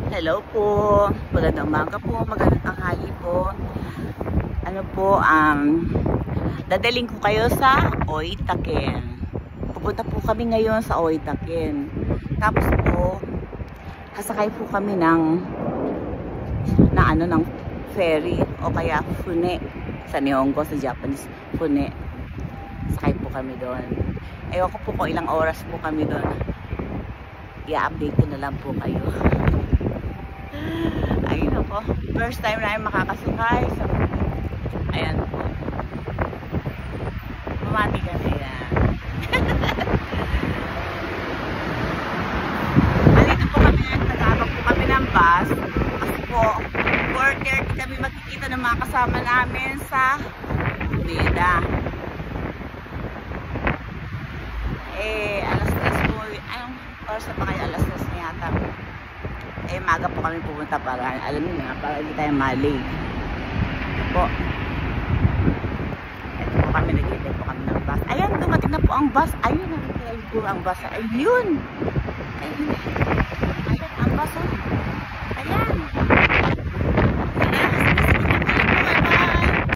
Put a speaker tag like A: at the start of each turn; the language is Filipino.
A: Hello po. Magandang umaga po. Magandang tanghali po. Ano po, dadaling ko kayo sa Oitaken. Pupunta po kami ngayon sa Oitaken. Tapos po, sasakay po kami ng ferry o kaya fune sa Nihongo, sa Japanese fune. Sakay po kami doon. Ewan ko po kung ilang oras po kami doon. I-update ko na lang po kayo. Ayun ako, first time na makakasakay sa ayan po, bumati ka na yan. Nandito po kami, nagtatapag po kami ng bus kasi po 4:30 kami makikita ng mga kasama namin sa Umeda. Alas 3 po, anong oras na pa kayo? Alas 3 na yata. Maga po kami pumunta para, alam niyo na, para hindi tayo malate po. Ito po kami, nag-iintay po kami ng bus. Ayan, dumating na po ang bus. Ayun, nakikita po ang bus. Ayun. Ayun ang bus.